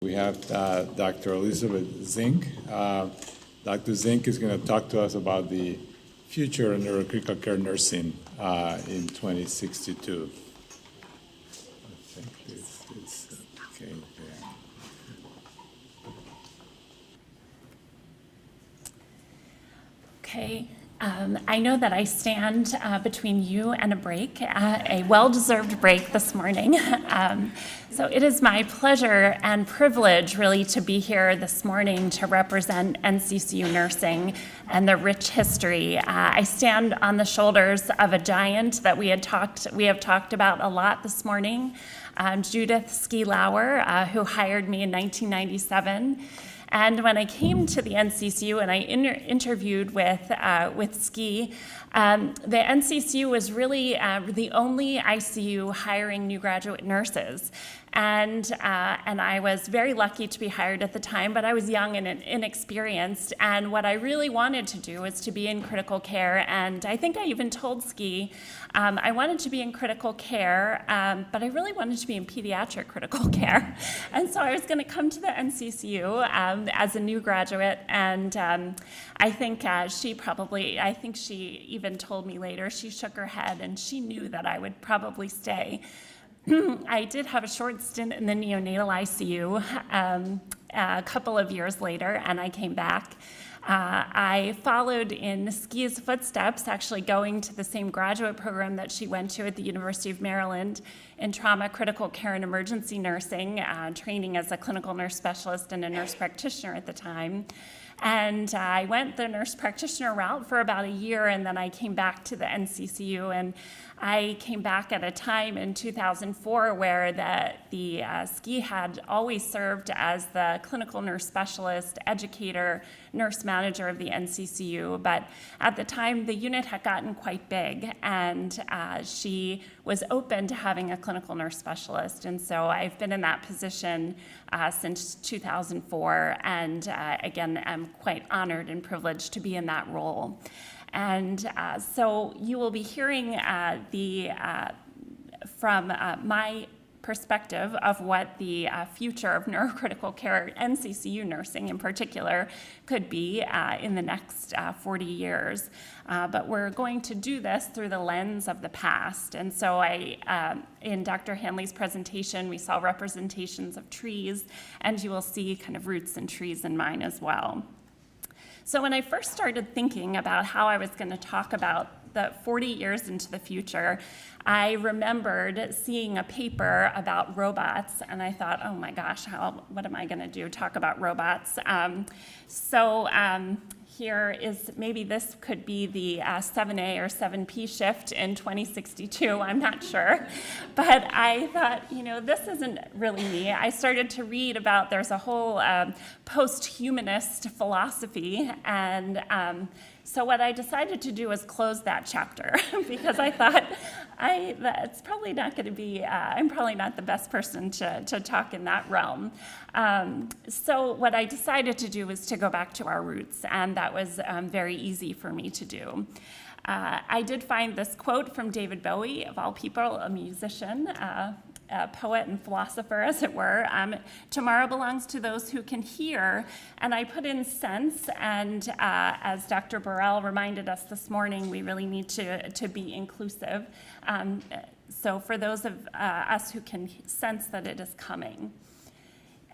We have Dr. Elizabeth Zink. Dr. Zink is going to talk to us about the future of neurocritical care nursing in 2062. I think this is okay. Yeah. Okay. I know that I stand between you and a break, a well-deserved break this morning. So it is my pleasure and privilege really to be here this morning to represent NCCU nursing and the rich history. I stand on the shoulders of a giant that we have talked about a lot this morning, Judith Ski Lauer, who hired me in 1997. And when I came to the NCCU and I interviewed with Ski, the NCCU was really the only ICU hiring new graduate nurses. And I was very lucky to be hired at the time, but I was young and inexperienced. And what I really wanted to do was to be in critical care. And I think I even told Ski I wanted to be in critical care, but I really wanted to be in pediatric critical care. And so I was going to come to the NCCU as a new graduate. And I think she even told me later, she shook her head and she knew that I would probably stay. I did have a short stint in the neonatal ICU a couple of years later, and I came back. I followed in Ski's footsteps, actually going to the same graduate program that she went to at the University of Maryland in trauma, critical care, and emergency nursing, training as a clinical nurse specialist and a nurse practitioner at the time. And I went the nurse practitioner route for about a year, and then I came back to the NCCU. And I came back at a time in 2004 where the Ski had always served as the clinical nurse specialist, educator, nurse manager of the NCCU. But at the time, the unit had gotten quite big, and she was open to having a clinical nurse specialist. And so I've been in that position since 2004, and again, I'm quite honored and privileged to be in that role. And so you will be hearing from my perspective of what the future of neurocritical care, NCCU nursing in particular, could be in the next 40 years. But we're going to do this through the lens of the past. And so in Dr. Hanley's presentation, we saw representations of trees, and you will see kind of roots and trees in mine as well. So when I first started thinking about how I was going to talk about the 40 years into the future, I remembered seeing a paper about robots, and I thought, oh my gosh, what am I going to do, talk about robots? Here is, maybe this could be the 7A or 7P shift in 2062, I'm not sure. But I thought, this isn't really me. I started to read about, there's a whole post-humanist philosophy, and so what I decided to do was close that chapter because I thought it's probably not going to be, I'm probably not the best person to talk in that realm. So what I decided to do was to go back to our roots, and that was very easy for me to do. I did find this quote from David Bowie, of all people, a musician, a poet and philosopher, as it were. Tomorrow belongs to those who can hear. And I put in sense, and as Dr. Burrell reminded us this morning, we really need to be inclusive. So for those of us who can sense that it is coming.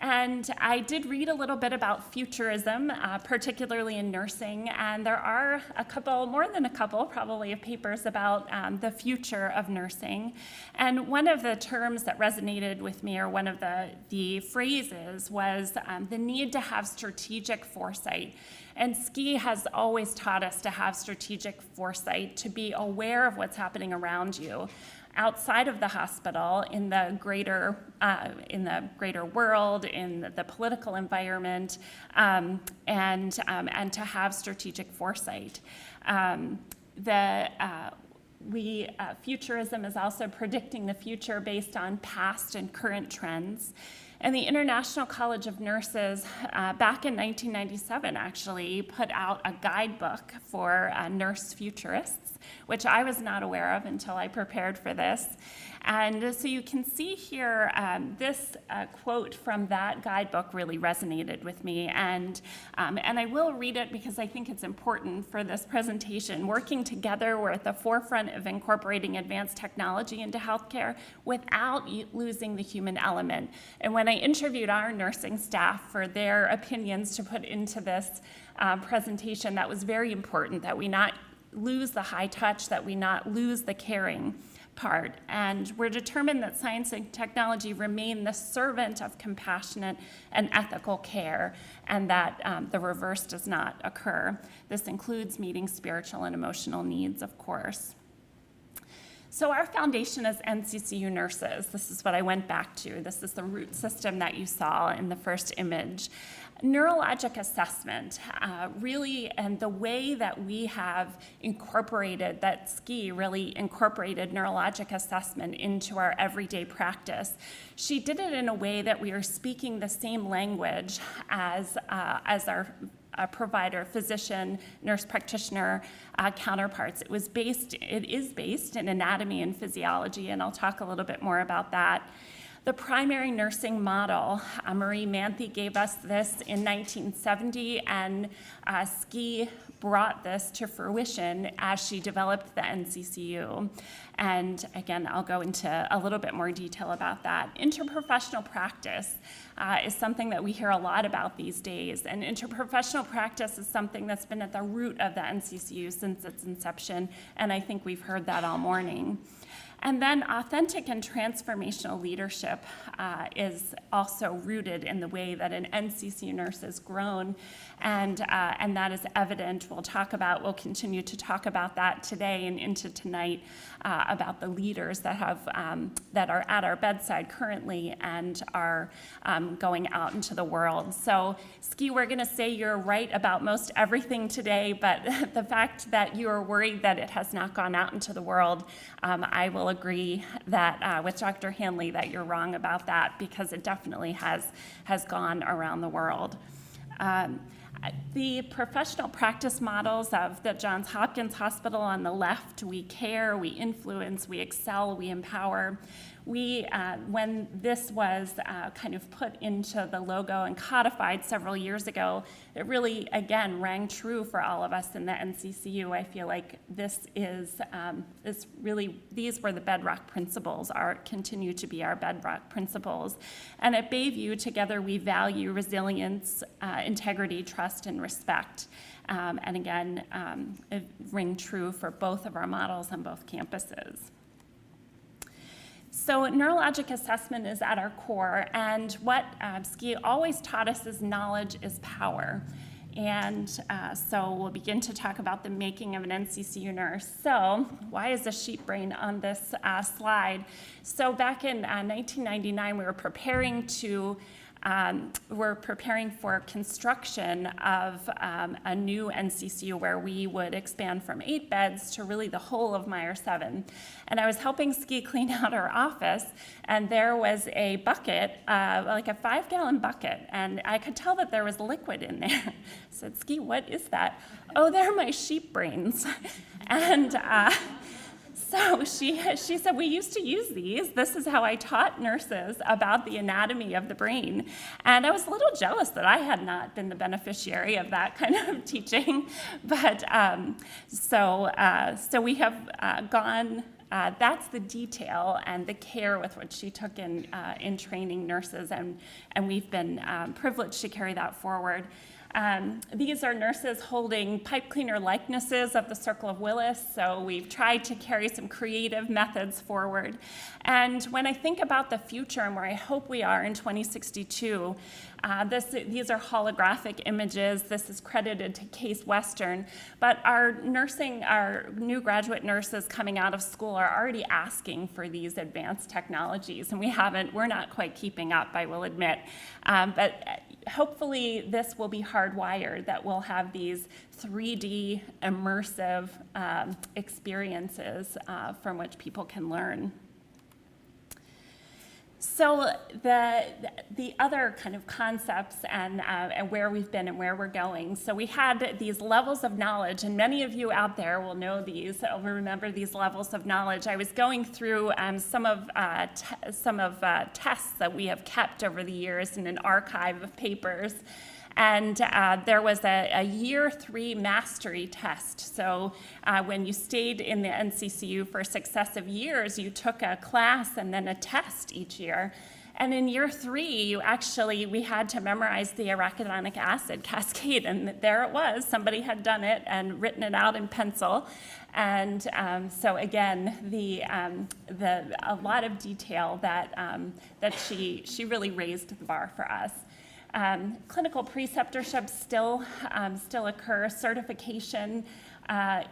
And I did read a little bit about futurism, particularly in nursing, and there are more than a couple probably of papers about the future of nursing. And one of the terms that resonated with me, or one of the phrases, was the need to have strategic foresight. And Ski has always taught us to have strategic foresight, to be aware of what's happening around you, outside of the hospital, in the greater world, in the political environment, and to have strategic foresight. Futurism is also predicting the future based on past and current trends. And the International College of Nurses, back in 1997, actually put out a guidebook for nurse futurists, which I was not aware of until I prepared for this. And so you can see here, this quote from that guidebook really resonated with me. And I will read it because I think it's important for this presentation. Working together, we're at the forefront of incorporating advanced technology into healthcare without losing the human element. And when I interviewed our nursing staff for their opinions to put into this presentation, that was very important, that we not lose the high touch, that we not lose the caring part. And we're determined that science and technology remain the servant of compassionate and ethical care, and that the reverse does not occur. This includes meeting spiritual and emotional needs, of course. So our foundation is NCCU nurses. This is what I went back to. This is the root system that you saw in the first image. Neurologic assessment, really, and the way that we have incorporated, that SKI really incorporated neurologic assessment into our everyday practice. She did it in a way that we are speaking the same language as our provider, physician, nurse practitioner counterparts. It is based in anatomy and physiology, and I'll talk a little bit more about that. The primary nursing model, Marie Manthe gave us this in 1970, and SKI brought this to fruition as she developed the NCCU. And again, I'll go into a little bit more detail about that. Interprofessional practice is something that we hear a lot about these days, and interprofessional practice is something that's been at the root of the NCCU since its inception, and I think we've heard that all morning. And then authentic and transformational leadership is also rooted in the way that an NCCU nurse has grown, and that is evident. We'll continue to talk about that today and into tonight, about the leaders that are at our bedside currently and are going out into the world. So, Ski, we're going to say you're right about most everything today, but the fact that you are worried that it has not gone out into the world, I will agree that with Dr. Hanley that you're wrong about that, because it definitely has gone around the world. The professional practice models of the Johns Hopkins Hospital on the left, we care, we influence, we excel, we empower. When this was kind of put into the logo and codified several years ago, it really, again, rang true for all of us in the NCCU. I feel like this is really, these were the bedrock principles, continue to be our bedrock principles. And at Bayview, together we value resilience, integrity, trust, and respect. And again, it ring true for both of our models on both campuses. So neurologic assessment is at our core, and what SKI always taught us is knowledge is power. And so we'll begin to talk about the making of an NCCU nurse. So why is the sheep brain on this slide? So back in 1999, we were preparing for construction of a new NCCU where we would expand from 8 beds to really the whole of Meyer 7. And I was helping Ski clean out her office, and there was a bucket, like a 5-gallon bucket, and I could tell that there was liquid in there. I said, Ski, what is that? Oh, they're my sheep brains. And so she said, we used to use these. This is how I taught nurses about the anatomy of the brain. And I was a little jealous that I had not been the beneficiary of that kind of teaching. But so we have gone, that's the detail and the care with which she took in training nurses, and we've been privileged to carry that forward. These are nurses holding pipe cleaner likenesses of the Circle of Willis, so we've tried to carry some creative methods forward. And when I think about the future and where I hope we are in 2062, these are holographic images. This is credited to Case Western, but our new graduate nurses coming out of school are already asking for these advanced technologies, and we're not quite keeping up, I will admit. But hopefully this will be hardwired, that we'll have these 3D immersive experiences from which people can learn. So the other kind of concepts and where we've been and where we're going. So we had these levels of knowledge, and many of you out there will know these, will remember these levels of knowledge. I was going through some of tests that we have kept over the years in an archive of papers. And there was a year 3 mastery test. So when you stayed in the NCCU for successive years, you took a class and then a test each year. And in year 3, we had to memorize the arachidonic acid cascade. And there it was. Somebody had done it and written it out in pencil. And so again, a lot of detail that she really raised the bar for us. Clinical preceptorship still occur. Certification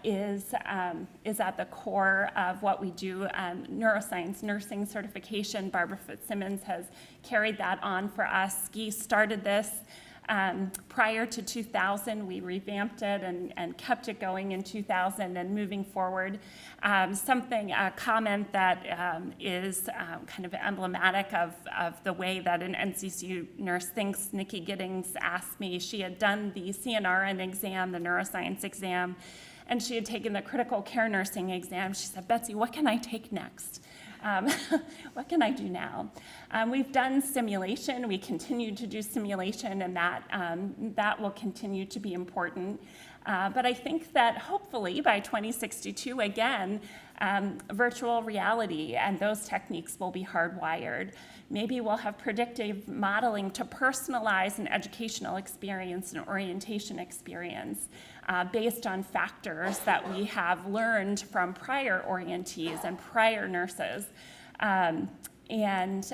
is at the core of what we do. Neuroscience nursing certification, Barbara Fitzsimmons has carried that on for us. Guy started this prior to 2000. We revamped it and kept it going in 2000 and moving forward. A comment that is kind of emblematic of the way that an NCCU nurse thinks. Nikki Giddings asked me, she had done the CNRN exam, the neuroscience exam, and she had taken the critical care nursing exam. She said, Betsy, what can I take next? What can I do now? We've done simulation. We continue to do simulation, and that will continue to be important. But I think that hopefully by 2062, again, virtual reality and those techniques will be hardwired. Maybe we'll have predictive modeling to personalize an educational experience and orientation experience based on factors that we have learned from prior orientees and prior nurses. And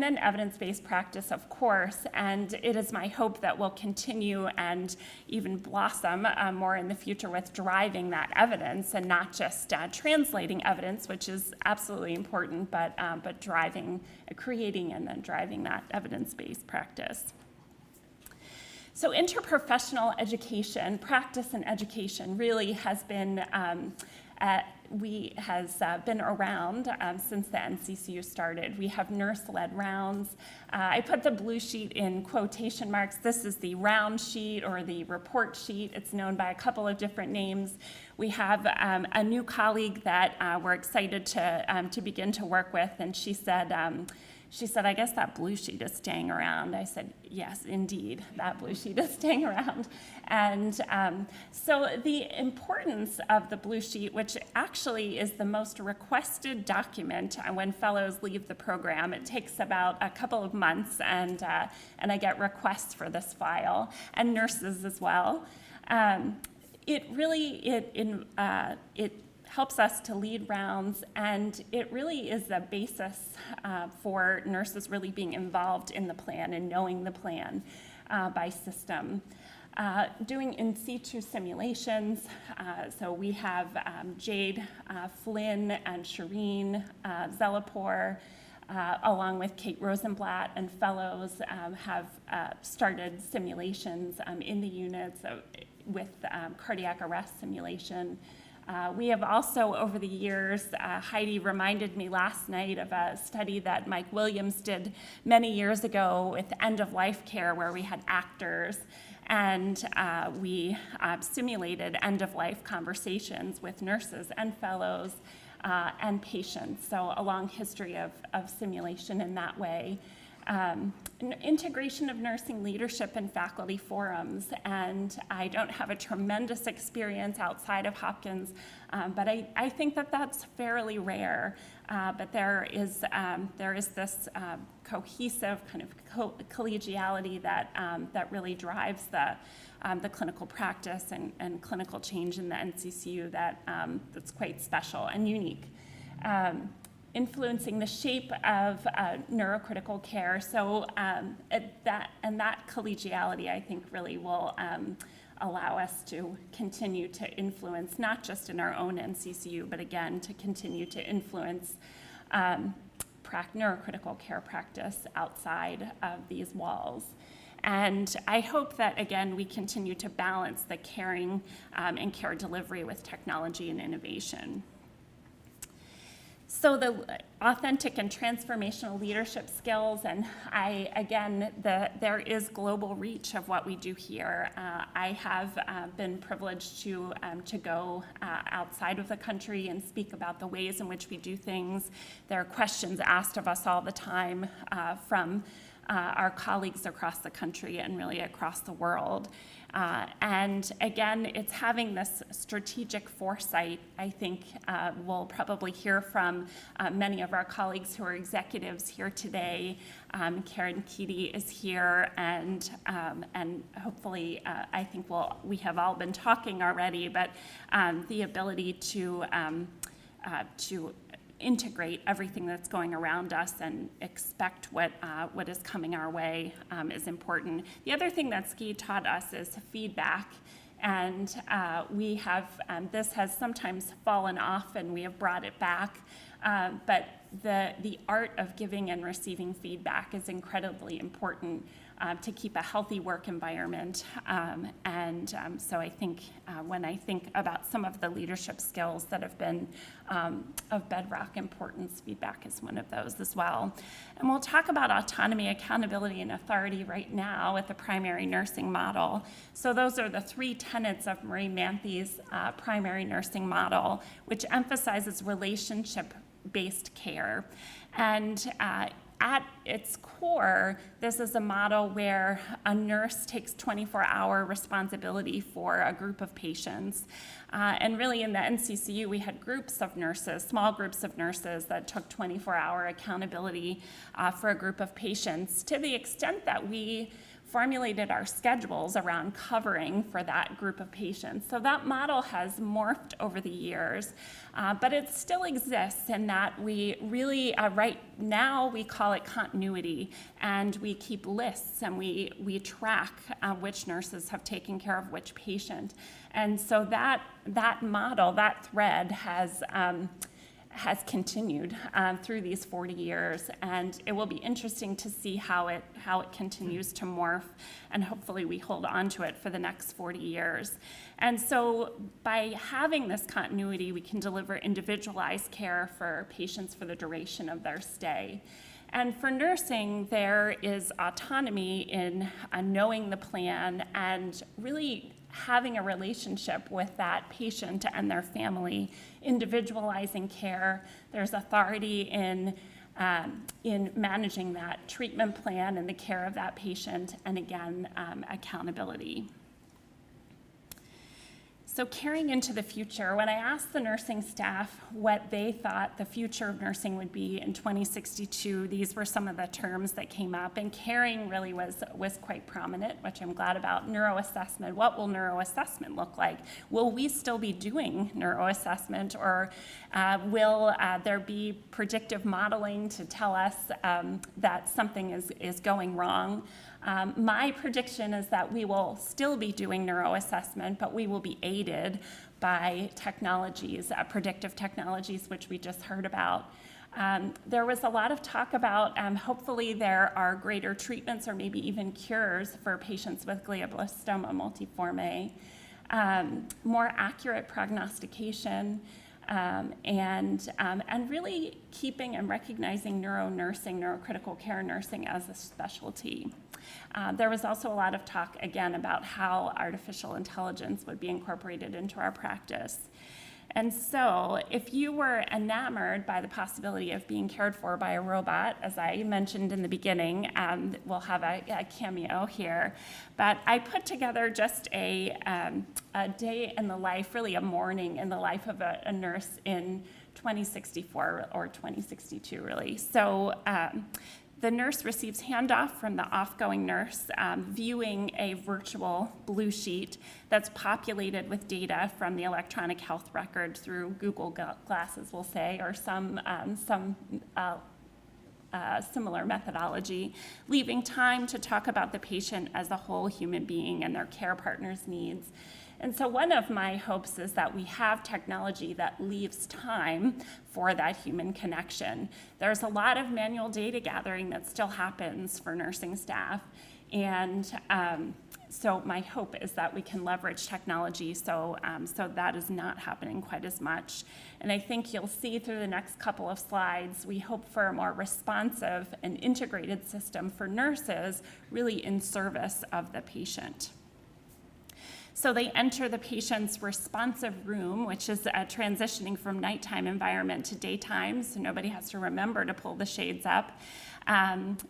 then evidence-based practice, of course, and it is my hope that we'll continue and even blossom more in the future with driving that evidence and not just translating evidence, which is absolutely important, but creating and then driving that evidence-based practice. So interprofessional education, practice and education really has been been around since the NCCU started. We have nurse-led rounds. I put the blue sheet in quotation marks. This is the round sheet or the report sheet. It's known by a couple of different names. We have a new colleague that we're excited to begin to work with, and she said, I guess that blue sheet is staying around. I said, yes, indeed, that blue sheet is staying around. And so the importance of the blue sheet, which actually is the most requested document when fellows leave the program, it takes about a couple of months, and I get requests for this file, and nurses as well. It helps us to lead rounds, and it really is the basis for nurses really being involved in the plan and knowing the plan by system. Doing in situ simulations, so we have Jade, Flynn, and Shireen Zelapor, along with Kate Rosenblatt and fellows, have started simulations in the units with cardiac arrest simulation. We have also, over the years, Heidi reminded me last night of a study that Mike Williams did many years ago with end-of-life care, where we had actors, and we simulated end-of-life conversations with nurses and fellows and patients. So a long history of simulation in that way. Integration of nursing leadership in faculty forums, and I don't have a tremendous experience outside of Hopkins, but I think that that's fairly rare. But there is this cohesive kind of collegiality that really drives the clinical practice and clinical change in the NCCU that's quite special and unique. Influencing the shape of neurocritical care. So that collegiality, I think, really will allow us to continue to influence, not just in our own NCCU, but again, to continue to influence neurocritical care practice outside of these walls. And I hope that, again, we continue to balance the caring and care delivery with technology and innovation. So the authentic and transformational leadership skills, and there is global reach of what we do here. I have been privileged to go outside of the country and speak about the ways in which we do things. There are questions asked of us all the time from our colleagues across the country and really across the world. And again, it's having this strategic foresight. I think we'll probably hear from many of our colleagues who are executives here today. Karen Keaty is here, and hopefully, I think we have all been talking already, but the ability to integrate everything that's going around us and expect what is coming our way is important. The other thing that ski taught us is feedback, and we have, this has sometimes fallen off and we have brought it back, but the art of giving and receiving feedback is incredibly important to keep a healthy work environment. So I think when I think about some of the leadership skills that have been of bedrock importance, feedback is one of those as well. And we'll talk about autonomy, accountability, and authority right now with the primary nursing model. So those are the three tenets of Marie Manthy's primary nursing model, which emphasizes relationship-based care. And at its core, this is a model where a nurse takes 24-hour responsibility for a group of patients. And really in the NCCU, we had groups of nurses, small groups of nurses that took 24-hour accountability for a group of patients, to the extent that we formulated our schedules around covering for that group of patients. So that model has morphed over the years, but it still exists in that we really, right now, we call it continuity, and we keep lists and we track which nurses have taken care of which patient. And so that model, that thread has continued through these 40 years, and it will be interesting to see how it continues to morph, and hopefully we hold on to it for the next 40 years. And so by having this continuity, we can deliver individualized care for patients for the duration of their stay. And for nursing, there is autonomy in knowing the plan and really having a relationship with that patient and their family, individualizing care. There's authority in managing that treatment plan and the care of that patient, and again, accountability. So carrying into the future, when I asked the nursing staff what they thought the future of nursing would be in 2062, these were some of the terms that came up, and caring really was quite prominent, which I'm glad about. Neuroassessment, what will neuroassessment look like? Will we still be doing neuroassessment, or will there be predictive modeling to tell us that something is going wrong? My prediction is that we will still be doing neuroassessment, but we will be aided by technologies, predictive technologies, which we just heard about. There was a lot of talk about hopefully there are greater treatments or maybe even cures for patients with glioblastoma multiforme, more accurate prognostication, and really keeping and recognizing neuronursing, neurocritical care nursing as a specialty. There was also a lot of talk, again, about how artificial intelligence would be incorporated into our practice. And so if you were enamored by the possibility of being cared for by a robot, as I mentioned in the beginning, we'll have a cameo here, but I put together just a day in the life, really a morning in the life of a nurse in 2064 or 2062, really. So the nurse receives handoff from the off-going nurse, viewing a virtual blue sheet that's populated with data from the electronic health record through Google Glasses, we'll say, or some similar methodology, leaving time to talk about the patient as a whole human being and their care partner's needs. And so one of my hopes is that we have technology that leaves time for that human connection. There's a lot of manual data gathering that still happens for nursing staff. And so my hope is that we can leverage technology so that is not happening quite as much. And I think you'll see through the next couple of slides, we hope for a more responsive and integrated system for nurses, really in service of the patient. So they enter the patient's responsive room, which is transitioning from nighttime environment to daytime, so nobody has to remember to pull the shades up. And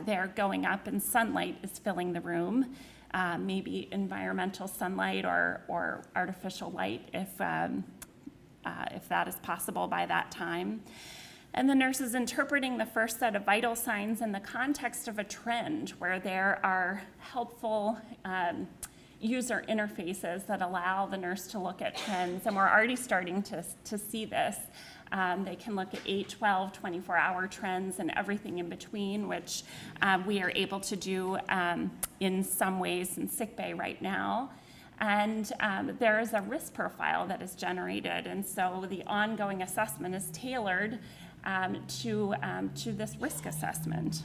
they're going up and sunlight is filling the room, maybe environmental sunlight or artificial light if that is possible by that time. And the nurse is interpreting the first set of vital signs in the context of a trend where there are helpful user interfaces that allow the nurse to look at trends, and we're already starting to see this. They can look at 8, 12, 24-hour trends and everything in between, which we are able to do in some ways in sickbay right now. And there is a risk profile that is generated, and so the ongoing assessment is tailored to this risk assessment.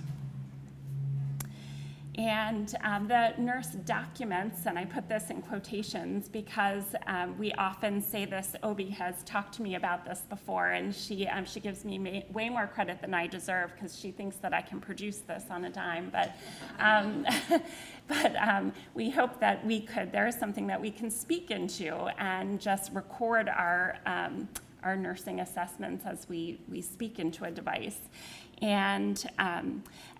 And the nurse documents, and I put this in quotations because we often say this. Obi has talked to me about this before, and she gives me way more credit than I deserve because she thinks that I can produce this on a dime. But we hope that there is something that we can speak into and just record our nursing assessments as we speak into a device. And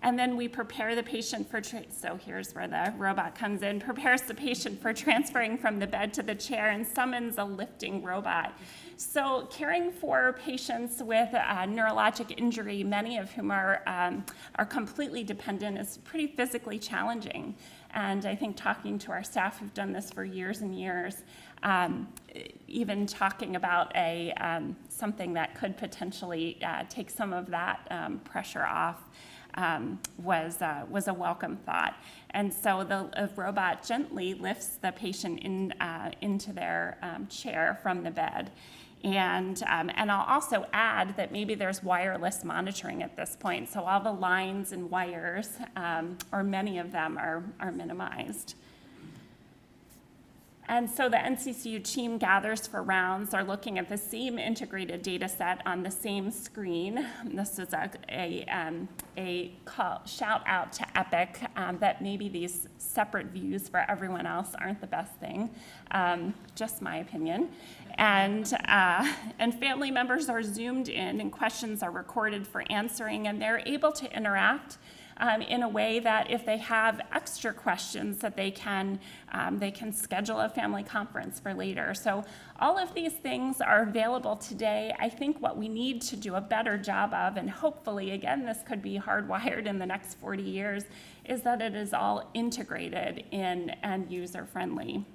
then we prepare the patient for, so here's where the robot comes in, prepares the patient for transferring from the bed to the chair and summons a lifting robot. So caring for patients with neurologic injury, many of whom are completely dependent, is pretty physically challenging. And I think talking to our staff who've done this for years and years, even talking about something that could potentially take some of that pressure off was a welcome thought. And so the robot gently lifts the patient into their chair from the bed. And I'll also add that maybe there's wireless monitoring at this point, so all the lines and wires, or many of them, are minimized. And so the NCCU team gathers for rounds. They're looking at the same integrated data set on the same screen. This is a shout out to Epic that maybe these separate views for everyone else aren't the best thing, just my opinion. And family members are zoomed in, and questions are recorded for answering, and they're able to interact in a way that if they have extra questions that they can schedule a family conference for later. So all of these things are available today. I think what we need to do a better job of, and hopefully, again, this could be hardwired in the next 40 years, is that it is all integrated in and user-friendly.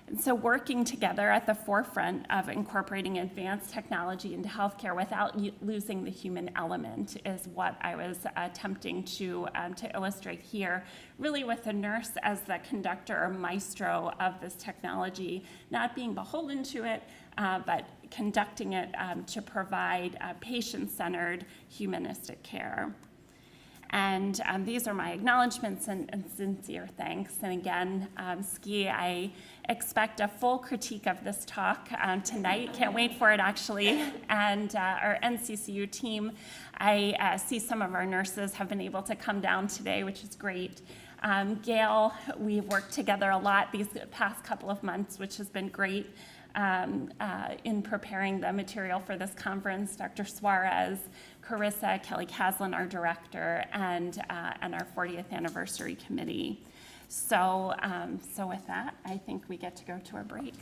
And so working together at the forefront of incorporating advanced technology into healthcare without losing the human element is what I was attempting to illustrate here, really with the nurse as the conductor or maestro of this technology, not being beholden to it, but conducting it to provide patient-centered humanistic care. And these are my acknowledgments and sincere thanks. And again, Ski, I expect a full critique of this talk tonight. Can't wait for it, actually. And our NCCU team, I see some of our nurses have been able to come down today, which is great. Gail, we've worked together a lot these past couple of months, which has been great in preparing the material for this conference. Dr. Suarez, Carissa, Kelly Caslin, our director, and our 40th anniversary committee. So with that, I think we get to go to a break.